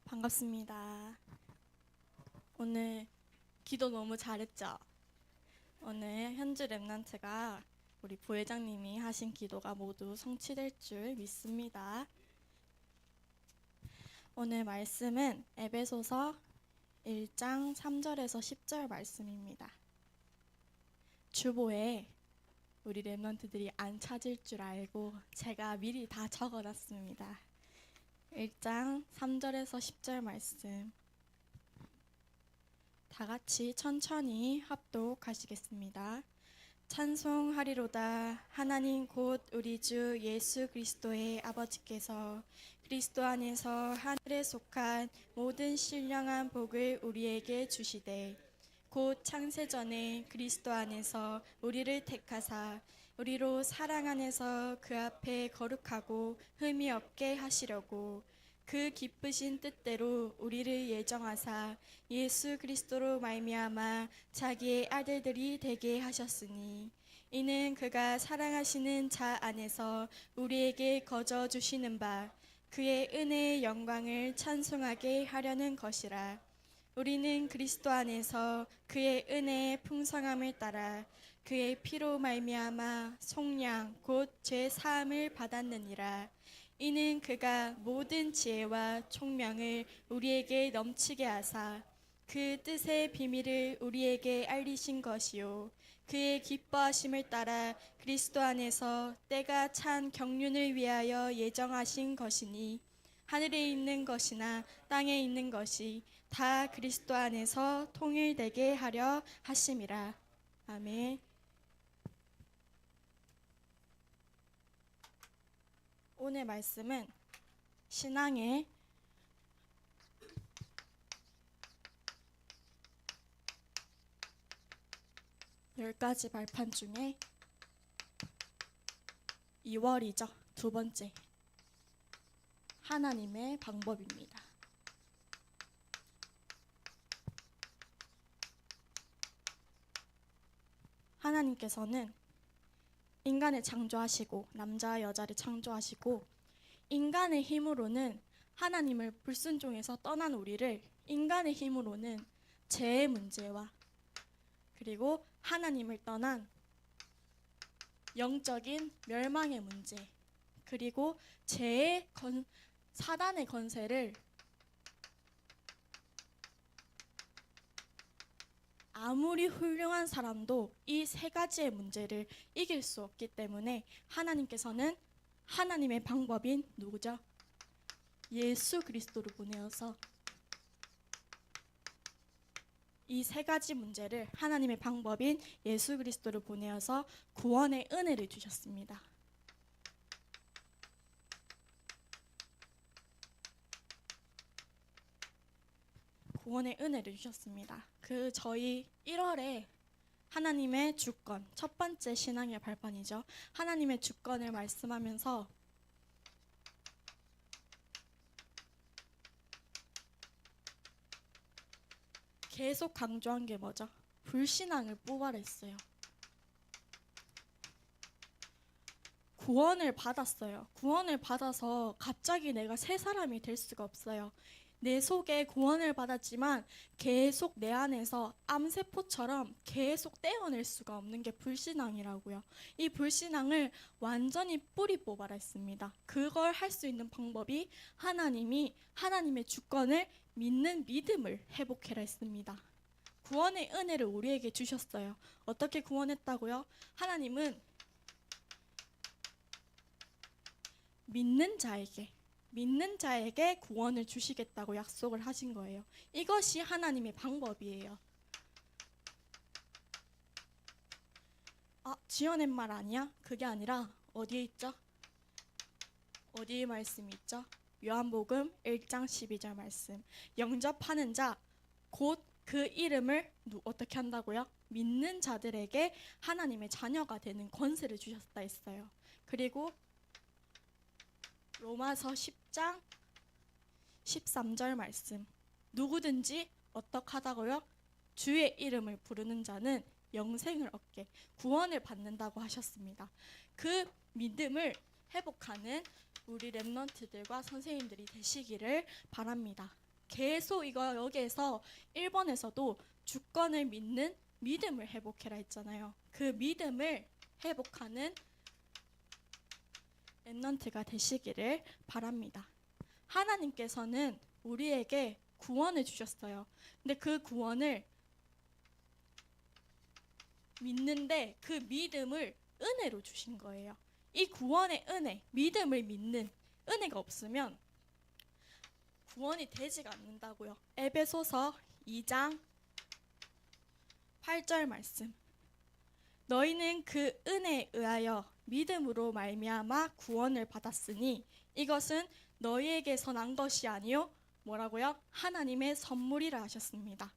반갑습니다. 오늘 기도 너무 잘했죠? 오늘 현주 랩런트가 우리 부회장님이 하신 기도가 모두 성취될 줄 믿습니다. 오늘 말씀은 에베소서 1장 3절에서 10절 말씀입니다. 주보에 우리 랩런트들이 안 찾을 줄 알고 제가 미리 다 적어놨습니다. 1장 3절에서 10절 말씀 다 같이 천천히 합독하시겠습니다. 찬송하리로다. 하나님 곧 우리 주 예수 그리스도의 아버지께서 그리스도 안에서 하늘에 속한 모든 신령한 복을 우리에게 주시되 곧 창세전에 그리스도 안에서 우리를 택하사 우리로 사랑 안에서 그 앞에 거룩하고 흠이 없게 하시려고 그 기쁘신 뜻대로 우리를 예정하사 예수 그리스도로 말미암아 자기의 아들들이 되게 하셨으니 이는 그가 사랑하시는 자 안에서 우리에게 거저 주시는 바 그의 은혜의 영광을 찬송하게 하려는 것이라. 우리는 그리스도 안에서 그의 은혜의 풍성함을 따라 그의 피로 말미암아 속량 곧 죄 사함을 받았느니라. 이는 그가 모든 지혜와 총명을 우리에게 넘치게 하사 그 뜻의 비밀을 우리에게 알리신 것이요 그의 기뻐하심을 따라 그리스도 안에서 때가 찬 경륜을 위하여 예정하신 것이니 하늘에 있는 것이나 땅에 있는 것이 다 그리스도 안에서 통일되게 하려 하심이라. 아멘. 오늘 말씀은 신앙의 10가지 발판 중에 2월이죠. 두 번째. 하나님의 방법입니다. 하나님께서는 인간을 창조하시고 남자와 여자를 창조하시고 인간의 힘으로는 하나님을 불순종해서 떠난 우리를 인간의 힘으로는 죄의 문제와 그리고 하나님을 떠난 영적인 멸망의 문제 그리고 사단의 건세를 아무리 훌륭한 사람도 이 세 가지의 문제를 이길 수 없기 때문에 하나님께서는 하나님의 방법인 누구죠? 예수 그리스도를 보내어서 이 세 가지 문제를 하나님의 방법인 예수 그리스도를 보내어서 구원의 은혜를 주셨습니다. 구원의 은혜를 주셨습니다. 저희 1월에 하나님의 주권, 첫 번째 신앙의 발판이죠. 하나님의 주권을 말씀하면서 계속 강조한 게 뭐죠? 불신앙을 뽑아냈어요. 구원을 받았어요. 구원을 받아서 갑자기 내가 새 사람이 될 수가 없어요. 내 속에 구원을 받았지만 계속 내 안에서 암세포처럼 계속 떼어낼 수가 없는 게 불신앙이라고요. 이 불신앙을 완전히 뿌리 뽑아라 했습니다. 그걸 할 수 있는 방법이 하나님의 주권을 믿는 믿음을 회복해라 했습니다. 구원의 은혜를 우리에게 주셨어요. 어떻게 구원했다고요? 하나님은 믿는 자에게 구원을 주시겠다고 약속을 하신 거예요. 이것이 하나님의 방법이에요. 지어낸 말 아니야? 그게 아니라 어디에 있죠? 어디에 말씀이 있죠? 요한복음 1장 12절 말씀. 영접하는 자 곧 그 이름을 어떻게 한다고요? 믿는 자들에게 하나님의 자녀가 되는 권세를 주셨다 했어요. 그리고 로마서 10장 13절 말씀. 누구든지 어떡하다고요? 주의 이름을 부르는 자는 영생을 얻게 구원을 받는다고 하셨습니다. 그 믿음을 회복하는 우리 랩런트들과 선생님들이 되시기를 바랍니다. 계속 이거 여기에서 1번에서도 주권을 믿는 믿음을 회복해라 했잖아요. 그 믿음을 회복하는 렘넌트가 되시기를 바랍니다. 하나님께서는 우리에게 구원을 주셨어요. 근데 그 구원을 믿는데 그 믿음을 은혜로 주신 거예요. 이 구원의 은혜, 믿음을 믿는 은혜가 없으면 구원이 되지가 않는다고요. 에베소서 2장 8절 말씀. 너희는 그 은혜에 의하여 믿음으로 말미암아 구원을 받았으니 이것은 너희에게서 난 것이 아니요 뭐라고요? 하나님의 선물이라 하셨습니다.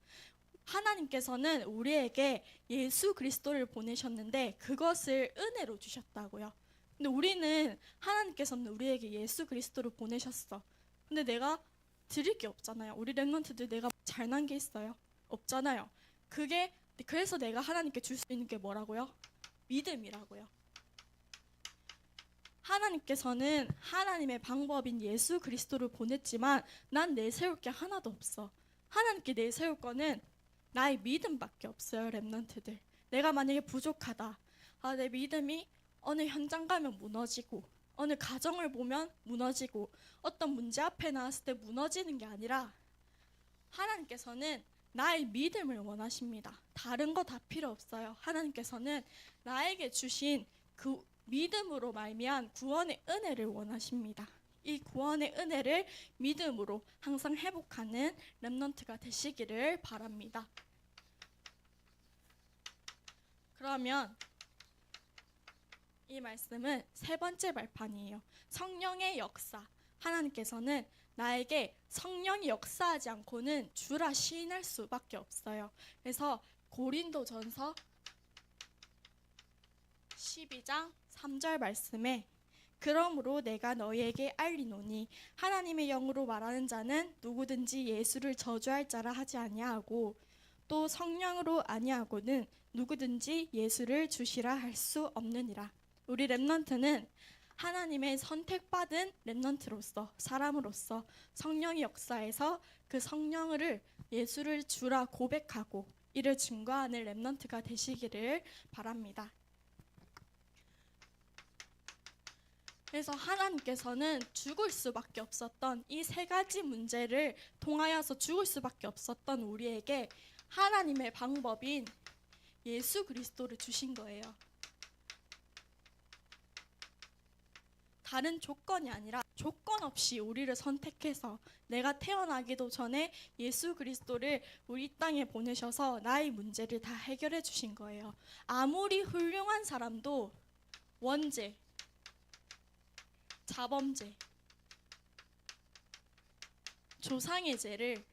하나님께서는 우리에게 예수 그리스도를 보내셨는데 그것을 은혜로 주셨다고요. 근데 우리는 하나님께서는 우리에게 예수 그리스도를 보내셨어. 근데 내가 드릴 게 없잖아요. 우리 렘넌트들 내가 잘난 게 있어요? 없잖아요. 그래서 내가 하나님께 줄 수 있는 게 뭐라고요? 믿음이라고요. 하나님께서는 하나님의 방법인 예수 그리스도를 보냈지만 난 내세울 게 하나도 없어. 하나님께 내세울 거는 나의 믿음밖에 없어요. 렘넌트들. 내가 만약에 부족하다. 내 믿음이 어느 현장 가면 무너지고 어느 가정을 보면 무너지고 어떤 문제 앞에 나왔을 때 무너지는 게 아니라 하나님께서는 나의 믿음을 원하십니다. 다른 거 다 필요 없어요. 하나님께서는 나에게 주신 그 믿음으로 말미암은 구원의 은혜를 원하십니다. 이 구원의 은혜를 믿음으로 항상 회복하는 렘넌트가 되시기를 바랍니다. 그러면 이 말씀은 세 번째 발판이에요. 성령의 역사. 하나님께서는 나에게 성령이 역사하지 않고는 주라 시인할 수밖에 없어요. 그래서 고린도전서 12장 3절 말씀에 그러므로 내가 너희에게 알리노니 하나님의 영으로 말하는 자는 누구든지 예수를 저주할 자라 하지 아니하고 또 성령으로 아니하고는 누구든지 예수를 주시라 할 수 없느니라. 우리 렘넌트는 하나님의 선택받은 렘넌트로서 사람으로서 성령의 역사에서 그 성령을 예수를 주라 고백하고 이를 증거하는 렘넌트가 되시기를 바랍니다. 그래서 하나님께서는 죽을 수밖에 없었던 이 세 가지 문제를 통하여서 죽을 수밖에 없었던 우리에게 하나님의 방법인 예수 그리스도를 주신 거예요. 다른 조건이 아니라 조건 없이 우리를 선택해서 내가 태어나기도 전에 예수 그리스도를 우리 땅에 보내셔서 나의 문제를 다 해결해 주신 거예요. 아무리 훌륭한 사람도 원죄, 자범죄, 조상의 죄를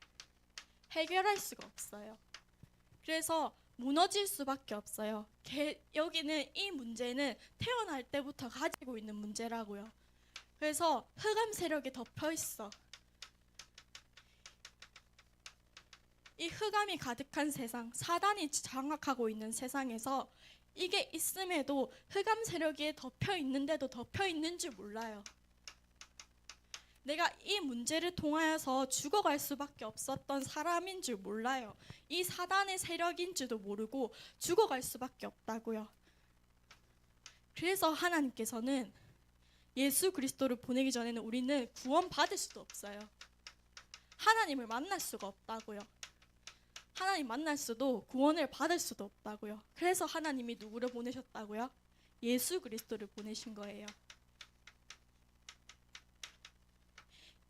해결할 수가 없어요. 그래서 무너질 수밖에 없어요. 여기는 이 문제는 태어날 때부터 가지고 있는 문제라고요. 그래서 흑암 세력이 덮여 있어. 이 흑암이 가득한 세상, 사단이 장악하고 있는 세상에서 이게 있음에도 흑암 세력이 덮여 있는데도 덮여 있는 줄 몰라요. 내가 이 문제를 통하여서 죽어갈 수밖에 없었던 사람인 줄 몰라요. 이 사단의 세력인 줄도 모르고 죽어갈 수밖에 없다고요. 그래서 하나님께서는 예수 그리스도를 보내기 전에는 우리는 구원받을 수도 없어요. 하나님을 만날 수가 없다고요. 하나님 만날 수도 구원을 받을 수도 없다고요. 그래서 하나님이 누구를 보내셨다고요? 예수 그리스도를 보내신 거예요.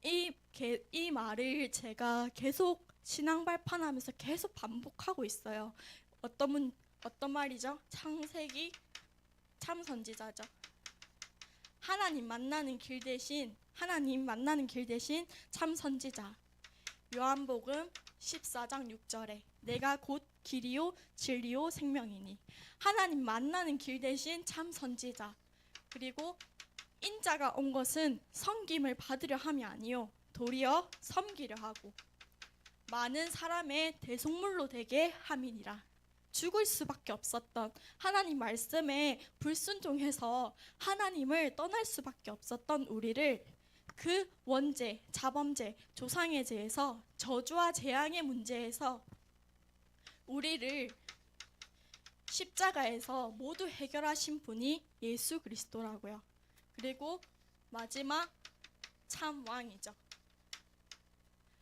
이 말을 제가 계속 신앙 발판하면서 계속 반복하고 있어요. 어떤 말이죠? 창세기 참 선지자죠. 하나님 만나는 길 대신 참 선지자. 요한복음 14장 6절에 내가 곧 길이요 진리요 생명이니. 하나님 만나는 길 대신 참 선지자. 그리고 인자가 온 것은 섬김을 받으려 함이 아니요 도리어 섬기려 하고 많은 사람의 대속물로 되게 함이니라. 죽을 수밖에 없었던 하나님 말씀에 불순종해서 하나님을 떠날 수밖에 없었던 우리를 그 원죄, 자범죄, 조상의 죄에서 저주와 재앙의 문제에서 우리를 십자가에서 모두 해결하신 분이 예수 그리스도라고요. 그리고 마지막 참 왕이죠.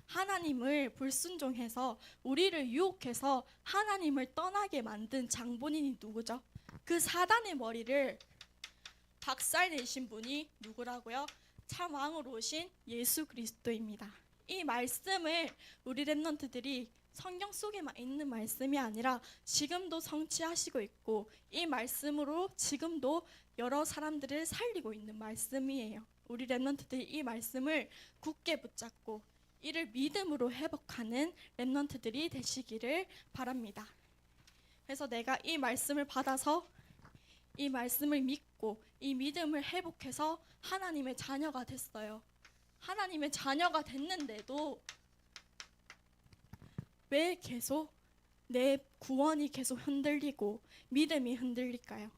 하나님을 불순종해서 우리를 유혹해서 하나님을 떠나게 만든 장본인이 누구죠? 그 사단의 머리를 박살내신 분이 누구라고요? 참 왕으로 오신 예수 그리스도입니다. 이 말씀을 우리 렘넌트들이 성경 속에만 있는 말씀이 아니라 지금도 성취하시고 있고, 이 말씀으로 지금도 여러 사람들을 살리고 있는 말씀이에요. 우리 렘넌트들이 이 말씀을 굳게 붙잡고 이를 믿음으로 회복하는 렘넌트들이 되시기를 바랍니다. 그래서 내가 이 말씀을 받아서 이 말씀을 믿고 이 믿음을 회복해서 하나님의 자녀가 됐어요. 하나님의 자녀가 됐는데도 왜 계속 내 구원이 계속 흔들리고 믿음이 흔들릴까요?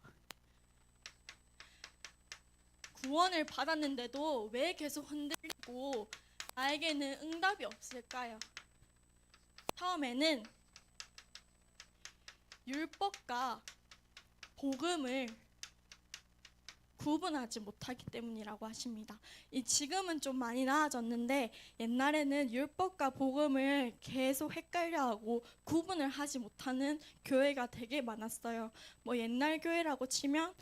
구원을 받았는데도 왜 계속 흔들리고 나에게는 응답이 없을까요? 처음에는 율법과 복음을 구분하지 못하기 때문이라고 하십니다. 지금은 좀 많이 나아졌는데 옛날에는 율법과 복음을 계속 헷갈려하고 구분을 하지 못하는 교회가 되게 많았어요. 옛날 교회라고 치면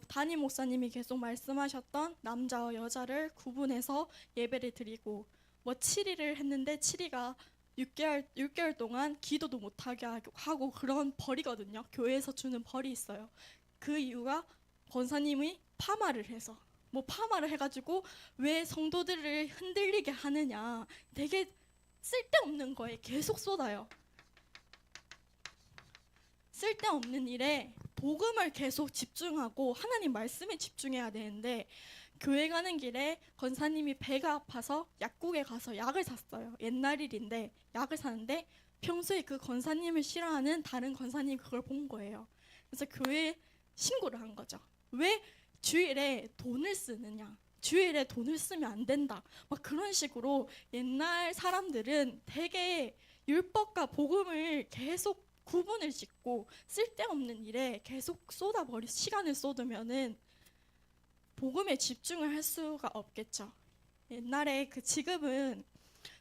담임 목사님이 계속 말씀하셨던 남자와 여자를 구분해서 예배를 드리고 7일을 했는데 7일가 6개월 동안 기도도 못하게 하고 그런 벌이거든요. 교회에서 주는 벌이 있어요. 그 이유가 권사님이 파마를 해서 파마를 해가지고 왜 성도들을 흔들리게 하느냐, 되게 쓸데없는 거에 계속 쏟아요. 쓸데없는 일에 복음을 계속 집중하고 하나님 말씀에 집중해야 되는데, 교회 가는 길에 권사님이 배가 아파서 약국에 가서 약을 샀어요. 옛날 일인데 약을 사는데 평소에 그 권사님을 싫어하는 다른 권사님이 그걸 본 거예요. 그래서 교회에 신고를 한 거죠. 왜 주일에 돈을 쓰느냐, 주일에 돈을 쓰면 안 된다, 그런 식으로 옛날 사람들은 되게 율법과 복음을 계속 구분을 짓고 쓸데없는 일에 계속 시간을 쏟으면은 복음에 집중을 할 수가 없겠죠. 옛날에 지금은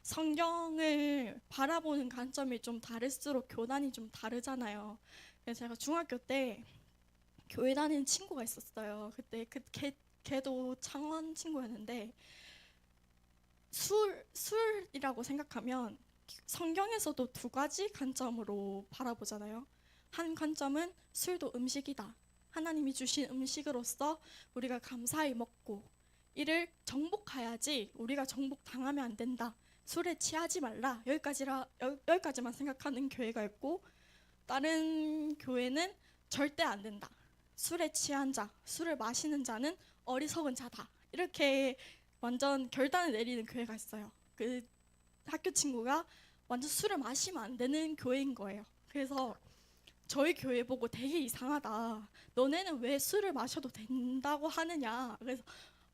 성경을 바라보는 관점이 좀 다를수록 교단이 좀 다르잖아요. 그래서 제가 중학교 때 교회 다니는 친구가 있었어요. 그때 걔도 창원 친구였는데 술이라고 생각하면 성경에서도 두 가지 관점으로 바라보잖아요. 한 관점은 술도 음식이다, 하나님이 주신 음식으로서 우리가 감사히 먹고 이를 정복해야지 우리가 정복당하면 안 된다, 술에 취하지 말라, 여기까지만 생각하는 교회가 있고, 다른 교회는 절대 안 된다, 술에 취한 자, 술을 마시는 자는 어리석은 자다, 이렇게 완전 결단을 내리는 교회가 있어요. 그 학교 친구가 완전 술을 마시면 안 되는 교회인 거예요. 그래서 저희 교회 보고 되게 이상하다, 너네는 왜 술을 마셔도 된다고 하느냐, 그래서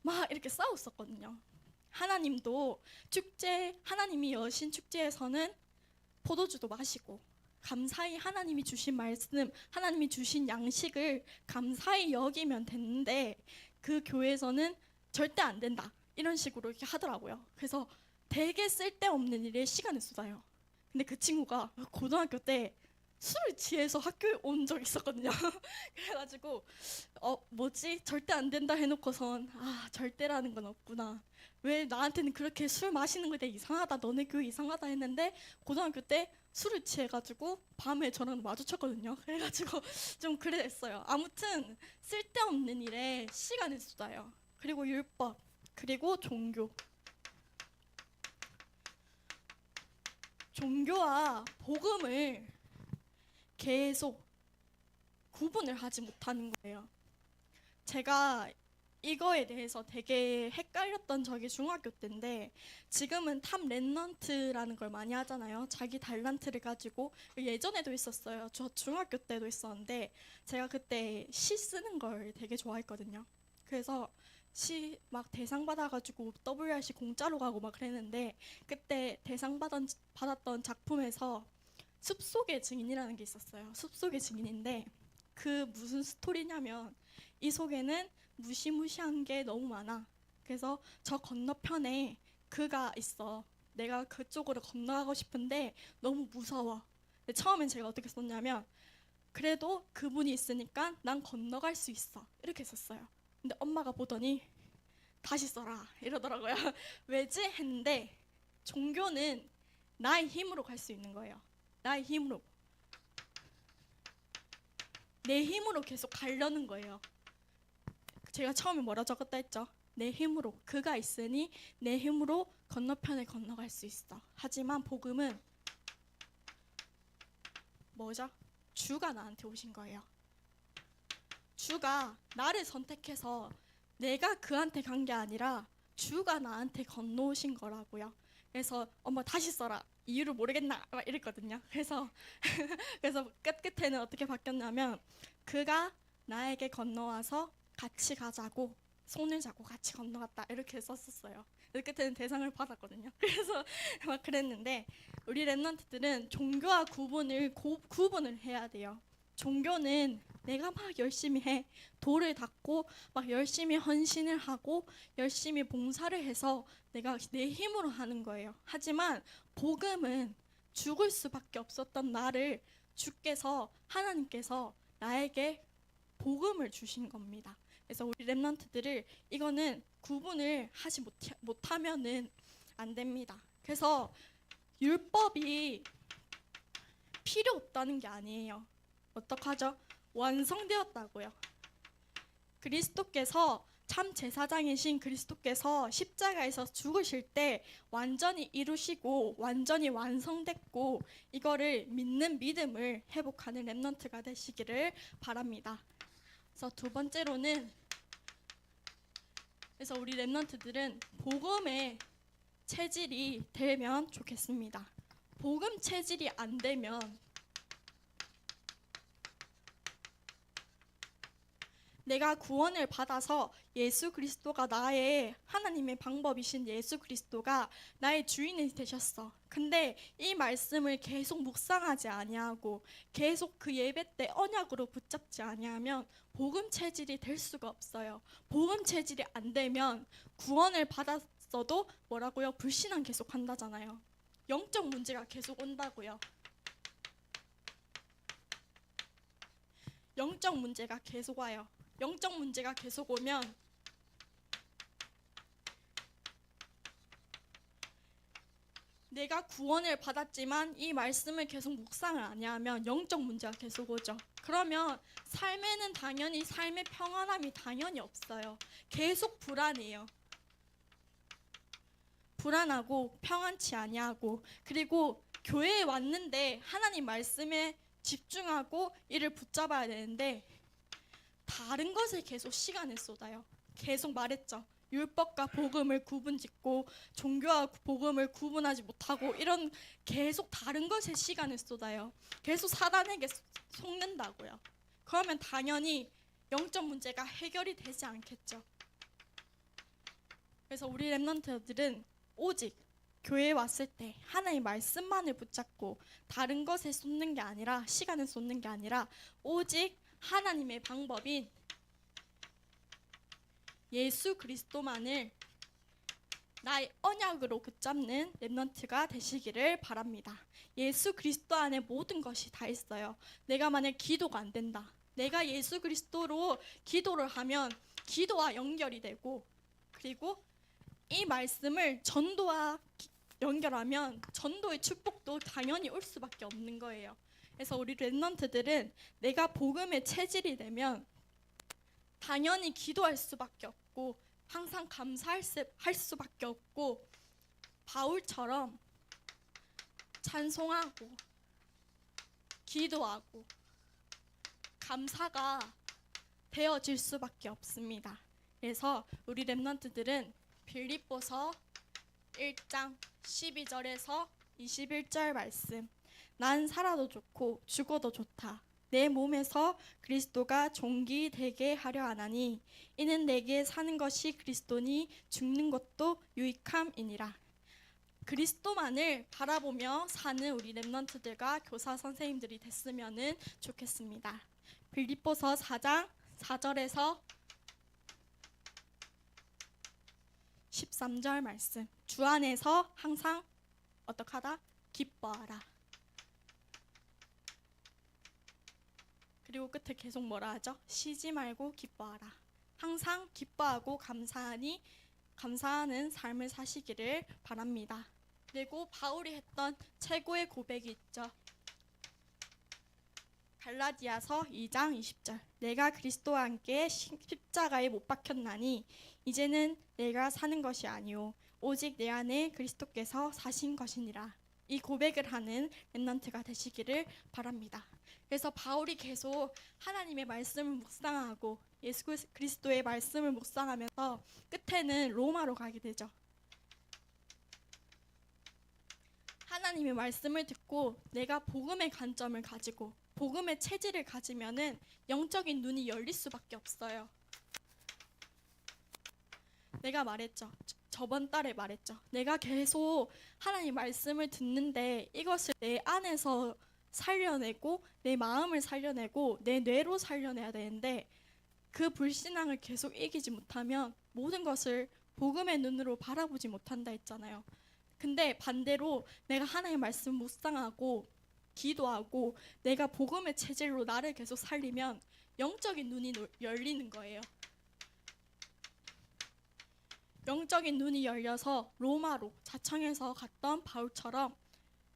막 이렇게 싸웠었거든요. 하나님도 하나님이 여신 축제에서는 포도주도 마시고 감사히 하나님이 주신 말씀, 하나님이 주신 양식을 감사히 여기면 되는데 그 교회에서는 절대 안 된다, 이런 식으로 이렇게 하더라고요. 그래서 되게 쓸데없는 일에 시간을 쏟아요. 근데 그 친구가 고등학교 때 술을 취해서 학교에 온 적이 있었거든요. 그래가지고 절대 안 된다 해놓고선 절대라는 건 없구나, 왜 나한테는 그렇게 술 마시는 거 되게 이상하다, 너네 교회 이상하다 했는데 고등학교 때 술을 취해가지고 밤에 저랑 마주쳤거든요. 그래가지고 좀 그랬어요. 아무튼 쓸데없는 일에 시간을 쏟아요. 그리고 율법, 그리고 종교와 복음을 계속 구분을 하지 못하는 거예요. 제가 이거에 대해서 되게 헷갈렸던 적이 중학교 때인데, 지금은 탑 랩넌트라는 걸 많이 하잖아요. 자기 달란트를 가지고. 예전에도 있었어요. 저 중학교 때도 있었는데 제가 그때 시 쓰는 걸 되게 좋아했거든요. 그래서 막 대상 받아가지고 WRC 공짜로 가고 막 그랬는데, 그때 대상 받았던 작품에서 숲속의 증인이라는 게 있었어요. 숲속의 증인인데, 그 무슨 스토리냐면 이 속에는 무시무시한 게 너무 많아. 그래서 저 건너편에 그가 있어. 내가 그쪽으로 건너가고 싶은데 너무 무서워. 근데 처음엔 제가 어떻게 썼냐면, 그래도 그분이 있으니까 난 건너갈 수 있어, 이렇게 썼어요. 근데 엄마가 보더니 다시 써라 이러더라고요. 왜지? 했는데, 종교는 나의 힘으로 갈 수 있는 거예요. 나의 힘으로, 내 힘으로 계속 가려는 거예요. 제가 처음에 뭐라 적었다 했죠? 내 힘으로, 그가 있으니 내 힘으로 건너편에 건너갈 수 있어. 하지만 복음은 뭐죠? 주가 나한테 오신 거예요. 주가 나를 선택해서 내가 그한테 간 게 아니라 주가 나한테 건너오신 거라고요. 그래서 엄마 다시 써라, 이유를 모르겠나 막 이랬거든요. 그래서 끝에는 어떻게 바뀌었냐면, 그가 나에게 건너와서 같이 가자고 손을 잡고 같이 건너갔다, 이렇게 썼었어요. 끝에는 대상을 받았거든요. 그래서 막 그랬는데, 우리 랩런트들은 종교와 구분을 해야 돼요. 종교는 내가 막 열심히 해, 돌을 닦고 막 열심히 헌신을 하고 열심히 봉사를 해서 내가 내 힘으로 하는 거예요. 하지만 복음은 죽을 수밖에 없었던 나를 주께서, 하나님께서 나에게 복음을 주신 겁니다. 그래서 우리 랩런트들을 이거는 구분을 하지 못하면은 안 됩니다. 그래서 율법이 필요 없다는 게 아니에요. 어떡하죠? 완성되었다고요. 그리스도께서, 참 제사장이신 그리스도께서 십자가에서 죽으실 때 완전히 이루시고 완전히 완성됐고, 이거를 믿는 믿음을 회복하는 랩런트가 되시기를 바랍니다. 그래서 두 번째로는, 그래서 우리 랩런트들은 복음의 체질이 되면 좋겠습니다. 복음 체질이 안 되면 내가 구원을 받아서 예수 그리스도가 나의, 하나님의 방법이신 예수 그리스도가 나의 주인이 되셨어. 근데 이 말씀을 계속 묵상하지 아니하고 계속 그 예배 때 언약으로 붙잡지 아니하면 복음 체질이 될 수가 없어요. 복음 체질이 안 되면 구원을 받았어도 뭐라고요? 불신앙 계속 한다잖아요. 영적 문제가 계속 온다고요. 영적 문제가 계속 와요. 영적 문제가 계속 오면 내가 구원을 받았지만 이 말씀을 계속 묵상을 안 하면 영적 문제가 계속 오죠. 그러면 삶에는 당연히, 삶의 평안함이 당연히 없어요. 계속 불안해요. 불안하고 평안치 아니하고, 그리고 교회에 왔는데 하나님 말씀에 집중하고 이를 붙잡아야 되는데 다른 것에 계속 시간을 쏟아요. 계속 말했죠. 율법과 복음을 구분짓고 종교와 복음을 구분하지 못하고, 이런 계속 다른 것에 시간을 쏟아요. 계속 사단에게 속는다고요. 그러면 당연히 영적 문제가 해결이 되지 않겠죠. 그래서 우리 랩런트들은 오직 교회에 왔을 때 하나의 말씀만을 붙잡고 다른 것에 쏟는 게 아니라, 시간을 쏟는 게 아니라 오직 하나님의 방법인 예수 그리스도만을 나의 언약으로 붙잡는 랩런트가 되시기를 바랍니다. 예수 그리스도 안에 모든 것이 다 있어요. 내가 만약 기도가 안 된다, 내가 예수 그리스도로 기도를 하면 기도와 연결이 되고, 그리고 이 말씀을 전도와 연결하면 전도의 축복도 당연히 올 수밖에 없는 거예요. 그래서 우리 랩런트들은 내가 복음의 체질이 되면 당연히 기도할 수밖에 없고 항상 감사할 수밖에 없고, 바울처럼 찬송하고 기도하고 감사가 되어질 수밖에 없습니다. 그래서 우리 랩런트들은 빌립보서 1장 12절에서 21절 말씀, 난 살아도 좋고 죽어도 좋다, 내 몸에서 그리스도가 종기되게 하려 하나니 이는 내게 사는 것이 그리스도니 죽는 것도 유익함이니라. 그리스도만을 바라보며 사는 우리 렘넌트들과 교사 선생님들이 됐으면 좋겠습니다. 빌립보서 4장 4절에서 13절 말씀. 주 안에서 항상 어떡하다? 기뻐하라. 그리고 끝에 계속 뭐라 하죠? 쉬지 말고 기뻐하라. 항상 기뻐하고 감사하는 삶을 사시기를 바랍니다. 그리고 바울이 했던 최고의 고백이 있죠. 갈라디아서 2장 20절. 내가 그리스도와 함께 십자가에 못 박혔나니 이제는 내가 사는 것이 아니요 오직 내 안에 그리스도께서 사신 것이니라. 이 고백을 하는 렘넌트가 되시기를 바랍니다. 그래서 바울이 계속 하나님의 말씀을 묵상하고 예수 그리스도의 말씀을 묵상하면서 끝에는 로마로 가게 되죠. 하나님의 말씀을 듣고 내가 복음의 관점을 가지고 복음의 체질을 가지면은 영적인 눈이 열릴 수밖에 없어요. 내가 말했죠. 저번 달에 말했죠. 내가 계속 하나님 말씀을 듣는데 이것을 내 안에서 살려내고 내 마음을 살려내고 내 뇌로 살려내야 되는데 그 불신앙을 계속 이기지 못하면 모든 것을 복음의 눈으로 바라보지 못한다 했잖아요. 근데 반대로 내가 하나님의 말씀 묵상하고 기도하고 내가 복음의 체질로 나를 계속 살리면 영적인 눈이 열리는 거예요. 영적인 눈이 열려서 로마로 자청해서 갔던 바울처럼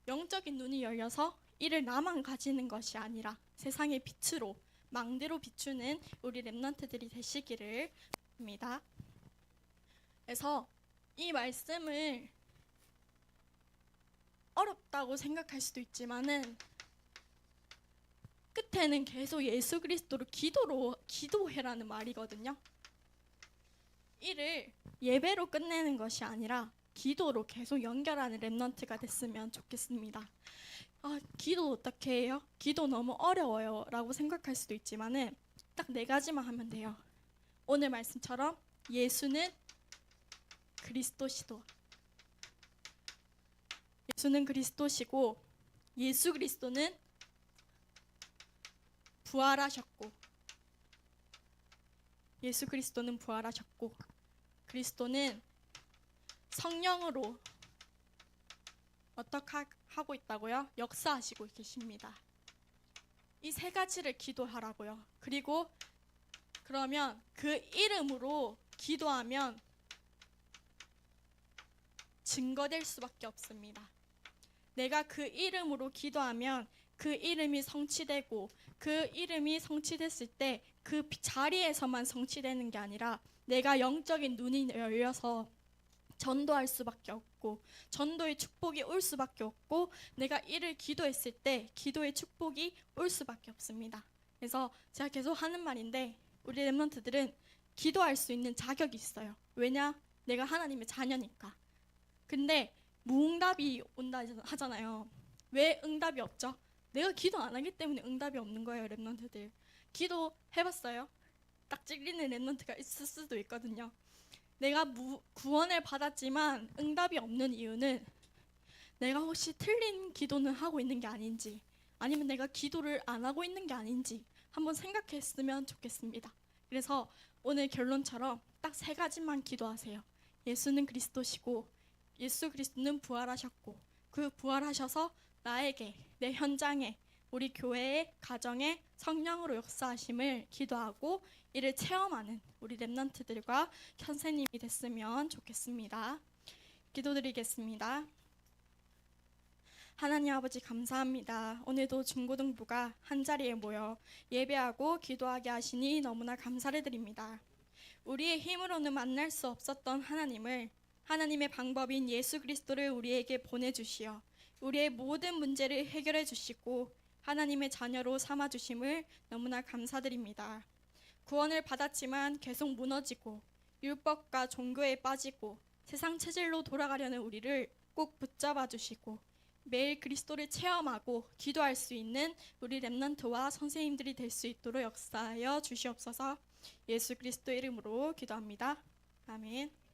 영적인 눈이 열려서 이를 나만 가지는 것이 아니라 세상의 빛으로 망대로 비추는 우리 렘넌트들이 되시기를 바랍니다. 그래서 이 말씀을 어렵다고 생각할 수도 있지만은 끝에는 계속 예수 그리스도로 기도해라는 말이거든요. 이를 예배로 끝내는 것이 아니라 기도로 계속 연결하는 렘넌트가 됐으면 좋겠습니다. 기도 어떻게 해요? 기도 너무 어려워요 라고 생각할 수도 있지만은 딱 4가지만 하면 돼요. 오늘 말씀처럼 예수는 그리스도시도 예수는 그리스도시고 예수 그리스도는 부활하셨고 예수 그리스도는 부활하셨고 그리스도는 성령으로 어떻게 하고 있다고요? 역사하시고 계십니다. 이 3가지를 기도하라고요. 그리고 그러면 그 이름으로 기도하면 증거될 수밖에 없습니다. 내가 그 이름으로 기도하면 그 이름이 성취되고 그 이름이 성취됐을 때 그 자리에서만 성취되는 게 아니라 내가 영적인 눈이 열려서 전도할 수밖에 없고 전도의 축복이 올 수밖에 없고 내가 이를 기도했을 때 기도의 축복이 올 수밖에 없습니다. 그래서 제가 계속 하는 말인데 우리 렘넌트들은 기도할 수 있는 자격이 있어요. 왜냐? 내가 하나님의 자녀니까. 근데 무응답이 온다 하잖아요. 왜 응답이 없죠? 내가 기도 안 하기 때문에 응답이 없는 거예요. 렘넌트들 기도 해봤어요? 딱 찔리는 렘넌트가 있을 수도 있거든요. 내가 구원을 받았지만 응답이 없는 이유는 내가 혹시 틀린 기도는 하고 있는 게 아닌지 아니면 내가 기도를 안 하고 있는 게 아닌지 한번 생각했으면 좋겠습니다. 그래서 오늘 결론처럼 딱 3가지만 기도하세요. 예수는 그리스도시고 예수 그리스도는 부활하셨고 그 부활하셔서 나에게 내 현장에 우리 교회의 가정에 성령으로 역사하심을 기도하고 이를 체험하는 우리 렘넌트들과 선생님이 됐으면 좋겠습니다. 기도드리겠습니다. 하나님 아버지 감사합니다. 오늘도 중고등부가 한자리에 모여 예배하고 기도하게 하시니 너무나 감사를 드립니다. 우리의 힘으로는 만날 수 없었던 하나님을 하나님의 방법인 예수 그리스도를 우리에게 보내주시어 우리의 모든 문제를 해결해 주시고 하나님의 자녀로 삼아주심을 너무나 감사드립니다. 구원을 받았지만 계속 무너지고 율법과 종교에 빠지고 세상 체질로 돌아가려는 우리를 꼭 붙잡아 주시고 매일 그리스도를 체험하고 기도할 수 있는 우리 렘넌트와 선생님들이 될 수 있도록 역사하여 주시옵소서. 예수 그리스도 이름으로 기도합니다. 아멘.